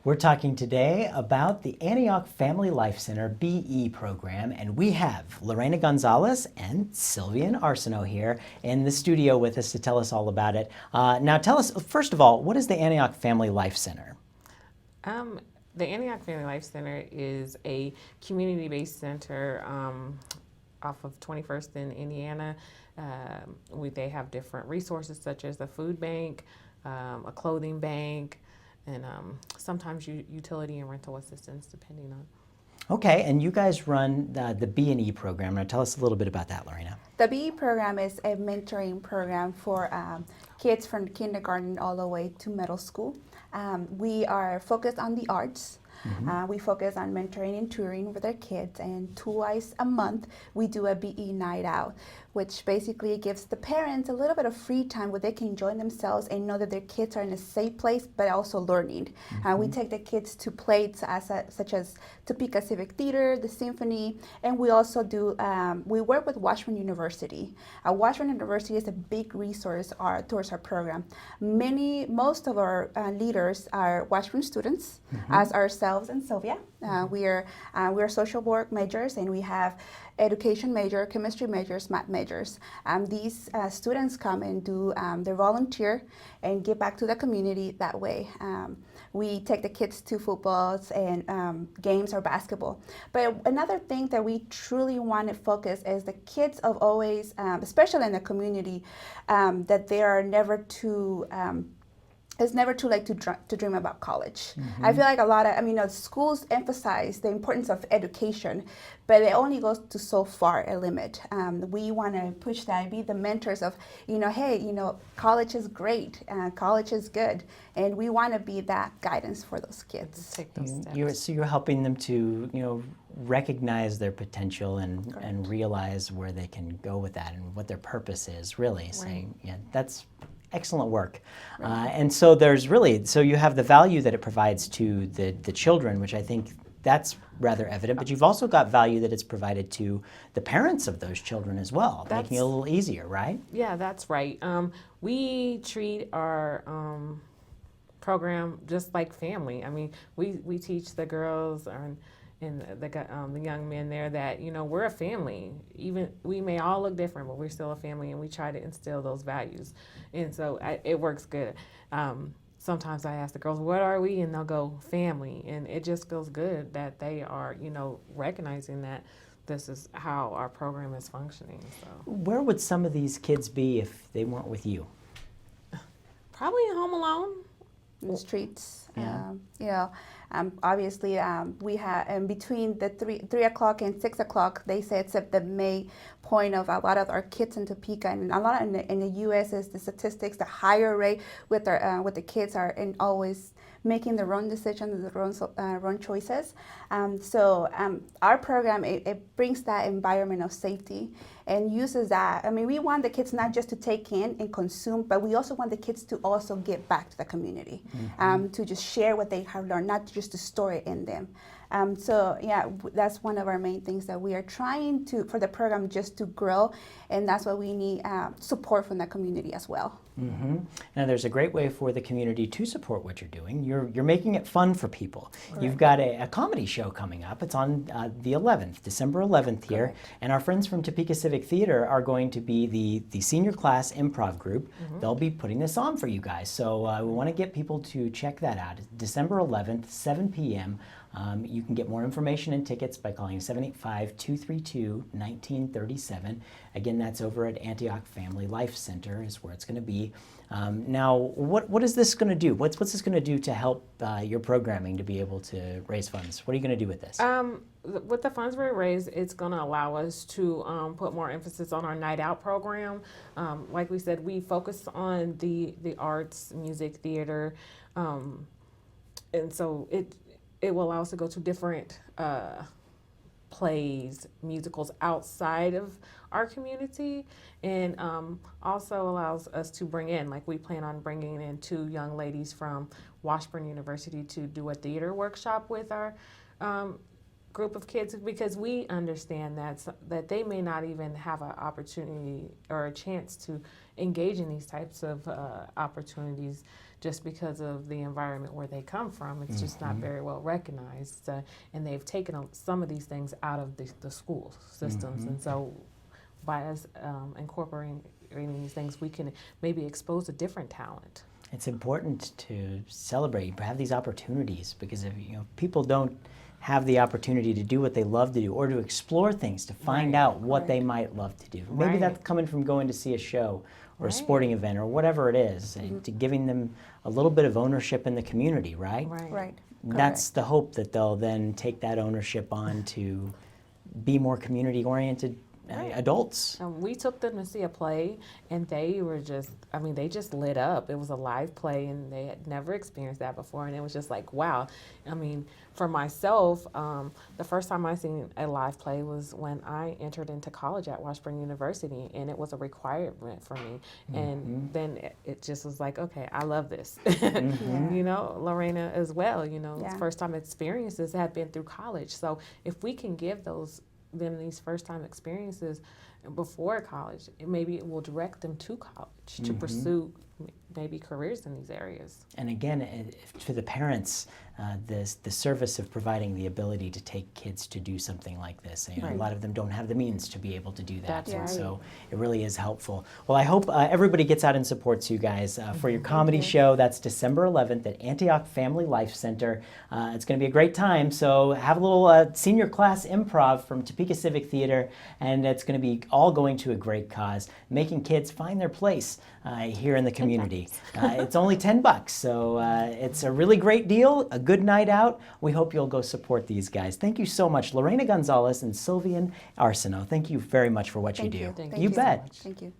We're talking today about the Antioch Family Life Center BE program, and we have Lorena Gonzalez and Sylvian Arsenault here in the studio with us to tell us all about it. Now tell us, first of all, what is the Antioch Family Life Center? The Antioch Family Life Center is a community-based center off of 21st in Indiana. They have different resources such as a food bank, a clothing bank, and sometimes utility and rental assistance depending on. Okay, and you guys run the B&E program. Now tell us a little bit about that, Lorena. The BE program is a mentoring program for kids from kindergarten all the way to middle school. We are focused on the arts. We focus on mentoring and touring with our kids, and twice a month we do a BE night out, which basically gives the parents a little bit of free time where they can enjoy themselves and know that their kids are in a safe place but also learning. We take the kids to plays such as Topeka Civic Theater, the Symphony, and we also do, we work with Washburn University. Washburn University is a big resource towards our program. Most of our leaders are Washburn students, as ourselves and Sylvia. We are social work majors, and we have education major, chemistry majors, math majors. These students come and do their volunteer and give back to the community that way. We take the kids to footballs and games or basketball. But another thing that we truly want to focus is the kids of always, especially in the community, that they are never too it's never too late to dream about college. I feel like schools emphasize the importance of education, but it only goes to so far a limit. We want to push that, be the mentors of, hey, college is great, college is good, and we want to be that guidance for those kids. Take those steps. So you're helping them to, recognize their potential and realize where they can go with that and what their purpose is, really. Right. Saying, yeah, that's excellent work. And so so you have the value that it provides to the children, which I think that's rather evident, but you've also got value that it's provided to the parents of those children as well, making it a little easier, right? Yeah, that's right. We treat our program just like family. I mean, we teach the girls and the young men there that, we're a family. Even we may all look different, but we're still a family, and we try to instill those values. And so it works good. Sometimes I ask the girls, what are we? And they'll go, family. And it just feels good that they are, recognizing that this is how our program is functioning. So Where would some of these kids be if they weren't with you? probably home alone. In the streets. Yeah. Obviously, we have between the 3 o'clock and 6 o'clock, they say it's the main point of a lot of our kids in Topeka, and a lot in the U.S. is the statistics. The higher rate with the kids are in always making their own decisions, their own choices. So our program, it brings that environment of safety and uses that. I mean, we want the kids not just to take in and consume, but we also want the kids to also give back to the community, to just share what they have learned, not just to store it in them. So yeah, that's one of our main things that we are trying for the program just to grow, and that's why we need support from the community as well. Now, there's a great way for the community to support what you're doing. You're making it fun for people. Correct. You've got a comedy show coming up. It's on the 11th, December 11th here. Correct. And our friends from Topeka Civic Theater are going to be the senior class improv group. They'll be putting this on for you guys. So we want to get people to check that out. It's December 11th, 7 p.m. You can get more information and tickets by calling 785-232-1937. Again, that's over at Antioch Family Life Center is where it's going to be. Now, what is this going to do? What's this going to do to help your programming to be able to raise funds? What are you going to do with this? With the funds we raise, it's going to allow us to put more emphasis on our night out program. Like we said, we focus on the arts, music, theater, and so it will allow us to go to different plays, musicals outside of our community, and also allows us to bring in, like we plan on bringing in 2 young ladies from Washburn University to do a theater workshop with our group of kids, because we understand that they may not even have an opportunity or a chance to engage in these types of opportunities just because of the environment where they come from. It's just not very well recognized, and they've taken some of these things out of the school systems. And so by us incorporating these things, we can maybe expose a different talent. It's important to celebrate, have these opportunities, because if people don't have the opportunity to do what they love to do, or to explore things, to find out what they might love to do. Maybe that's coming from going to see a show or a sporting event or whatever it is, and to giving them a little bit of ownership in the community, right? Right. That's the hope, that they'll then take that ownership on to be more community-oriented adults. We took them to see a play, and they were they just lit up. It was a live play, and they had never experienced that before, and it was just like, wow. I mean, for myself, the first time I seen a live play was when I entered into college at Washburn University, and it was a requirement for me. And then it just was like, okay, I love this. Lorena as well, first time experiences had been through college. So if we can give them these first time experiences before college, maybe it will direct them to college to pursue maybe careers in these areas. And again, to the parents, the service of providing the ability to take kids to do something like this. A lot of them don't have the means to be able to do that, That's right. So it really is helpful. Well, I hope everybody gets out and supports you guys for your comedy show. That's December 11th at Antioch Family Life Center. It's going to be a great time, so have a little senior class improv from Topeka Civic Theater, and it's going to be all going to a great cause, making kids find their place here in the community. It's only $10, so it's a really great deal, a good night out. We hope you'll go support these guys. Thank you so much, Lorena Gonzalez and Sylvian Arsenault. Thank you very much for what you do. Thank Thank you you so bet. much. Thank you.